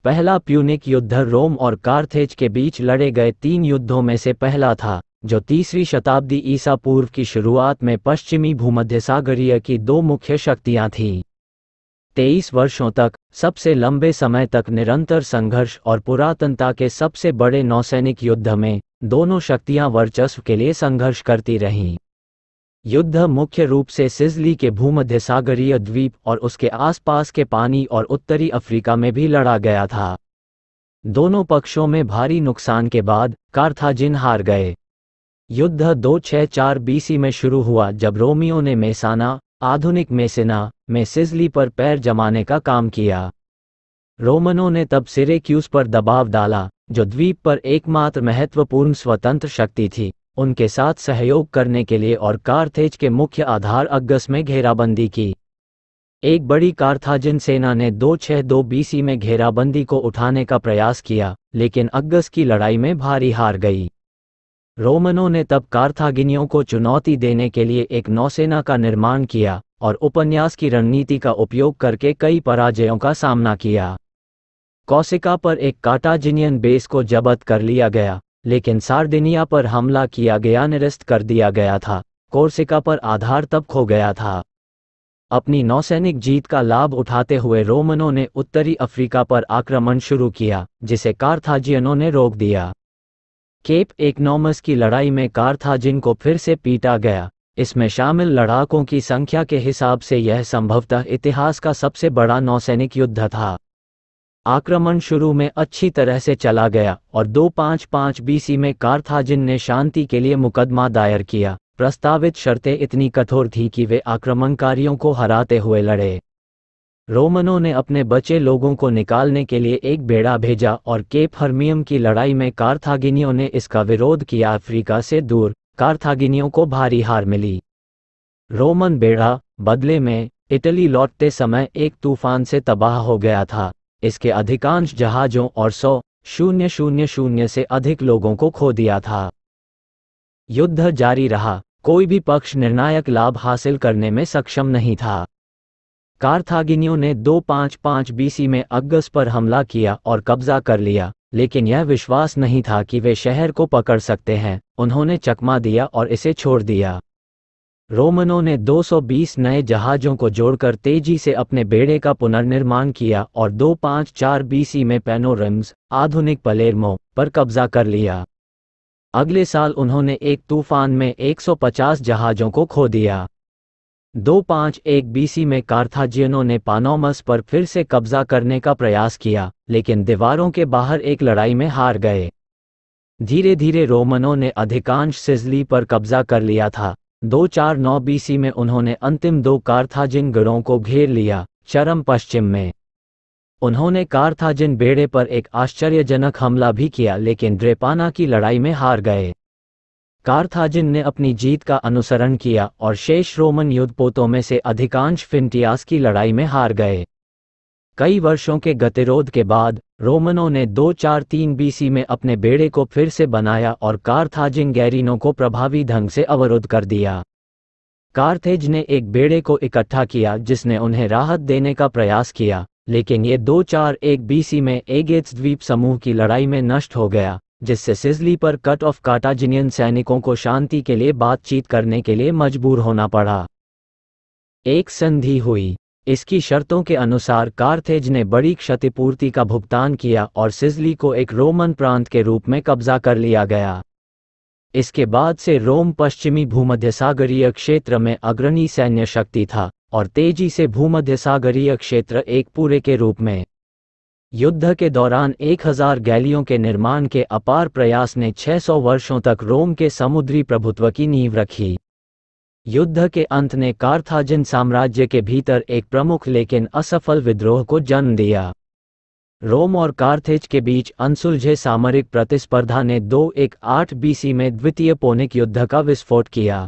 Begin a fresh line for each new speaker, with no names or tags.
पहला प्यूनिक युद्ध रोम और कार्थेज के बीच लड़े गए 3 युद्धों में से पहला था, जो तीसरी शताब्दी ईसा पूर्व की शुरुआत में पश्चिमी भूमध्यसागरीय की 2 मुख्य शक्तियां थीं। 23 वर्षों तक, सबसे लंबे समय तक निरंतर संघर्ष और पुरातनता के सबसे बड़े नौसैनिक युद्ध में, दोनों शक्तियां वर्चस्व के लिए संघर्ष करती रहीं। युद्ध मुख्य रूप से सिसिली के भूमध्यसागरीय द्वीप और उसके आसपास के पानी और उत्तरी अफ्रीका में भी लड़ा गया था। दोनों पक्षों में भारी नुकसान के बाद कार्थाजिन हार गए। युद्ध 264 बीसी में शुरू हुआ जब रोमियों ने मेसाना, आधुनिक मेसिना, में सिसिली पर पैर जमाने का काम किया। रोमनों ने तब सिरेक्यूस पर दबाव डाला, जो द्वीप पर एकमात्र महत्वपूर्ण स्वतंत्र शक्ति थी, उनके साथ सहयोग करने के लिए, और कार्थेज के मुख्य आधार अग्गस में घेराबंदी की। एक बड़ी कार्थाजिन सेना ने 262 बीसी में घेराबंदी को उठाने का प्रयास किया, लेकिन अग्गस की लड़ाई में भारी हार गई। रोमनों ने तब कार्थागिनियों को चुनौती देने के लिए एक नौसेना का निर्माण किया और उपन्यास की रणनीति का उपयोग करके कई पराजयों का सामना किया। कॉर्सिका पर एक कार्थाजिनियन बेस को जब्त कर लिया गया, लेकिन सार्डिनिया पर हमला किया गया, निरस्त कर दिया गया था। कोर्सिका पर आधार तब खो गया था। अपनी नौसैनिक जीत का लाभ उठाते हुए रोमनों ने उत्तरी अफ्रीका पर आक्रमण शुरू किया, जिसे कार्थाजियनों ने रोक दिया। केप इकोनोमस की लड़ाई में कार्थाजिन को फिर से पीटा गया। इसमें शामिल लड़ाकों की संख्या के हिसाब से यह संभवतः इतिहास का सबसे बड़ा नौसैनिक युद्ध था। आक्रमण शुरू में अच्छी तरह से चला गया और 255 बीसी में कार्थाजिन ने शांति के लिए मुकदमा दायर किया। प्रस्तावित शर्तें इतनी कठोर थीं कि वे आक्रमणकारियों को हराते हुए लड़े। रोमनों ने अपने बचे लोगों को निकालने के लिए एक बेड़ा भेजा और केप हर्मियम की लड़ाई में कार्थागिनियों ने इसका विरोध किया। अफ्रीका से दूर कार्थागिनियों को भारी हार मिली। रोमन बेड़ा, बदले में, इटली लौटते समय एक तूफान से तबाह हो गया था। इसके अधिकांश जहाज़ों और 100,000 से अधिक लोगों को खो दिया था। युद्ध जारी रहा, कोई भी पक्ष निर्णायक लाभ हासिल करने में सक्षम नहीं था। कार्थागिनियों ने 255 बीसी में अग्गस पर हमला किया और कब्जा कर लिया, लेकिन यह विश्वास नहीं था कि वे शहर को पकड़ सकते हैं। उन्होंने चकमा दिया और इसे छोड़ दिया। रोमनों ने 220 नए जहाज़ों को जोड़कर तेजी से अपने बेड़े का पुनर्निर्माण किया और 254 बीसी में पैनोरम्स, आधुनिक पलेर्मो, पर कब्जा कर लिया। अगले साल उन्होंने एक तूफान में 150 जहाज़ों को खो दिया। 251 बीसी में कार्थाजियनों ने पानोमस पर फिर से कब्जा करने का प्रयास किया, लेकिन दीवारों के बाहर एक लड़ाई में हार गए। धीरे धीरे रोमनों ने अधिकांश सिसिली पर कब्जा कर लिया था। 249 बीसी में उन्होंने अंतिम 2 कार्थाजिन गढ़ों को घेर लिया, चरम पश्चिम में। उन्होंने कार्थाजिन बेड़े पर एक आश्चर्यजनक हमला भी किया, लेकिन ड्रेपाना की लड़ाई में हार गए। कार्थाजिन ने अपनी जीत का अनुसरण किया और शेष रोमन युद्धपोतों में से अधिकांश फिन्टियास की लड़ाई में हार गए। कई वर्षों के गतिरोध के बाद रोमनों ने 243 बीसी में अपने बेड़े को फिर से बनाया और कार्थाजिन गैरिनों को प्रभावी ढंग से अवरुद्ध कर दिया। कार्थेज ने एक बेड़े को इकट्ठा किया जिसने उन्हें राहत देने का प्रयास किया, लेकिन ये 241 बीसी में एगेट्स द्वीप समूह की लड़ाई में नष्ट हो गया, जिससे सिसिली पर कट ऑफ कार्टाजिनियन सैनिकों को शांति के लिए बातचीत करने के लिए मजबूर होना पड़ा। एक संधि हुई। इसकी शर्तों के अनुसार कार्थेज ने बड़ी क्षतिपूर्ति का भुगतान किया और सिसिली को एक रोमन प्रांत के रूप में कब्जा कर लिया गया। इसके बाद से रोम पश्चिमी भूमध्यसागरीय क्षेत्र में अग्रणी सैन्य शक्ति था और तेजी से भूमध्यसागरीय क्षेत्र एक पूरे के रूप में। युद्ध के दौरान 1000 गैलियों के निर्माण के अपार प्रयास ने 600 वर्षों तक रोम के समुद्री प्रभुत्व की नींव रखी। युद्ध के अंत ने कार्थाजिन साम्राज्य के भीतर एक प्रमुख लेकिन असफल विद्रोह को जन्म दिया। रोम और कार्थेज के बीच अनसुलझे सामरिक प्रतिस्पर्धा ने 218 बीसी में द्वितीय पूनिक युद्ध का विस्फोट किया।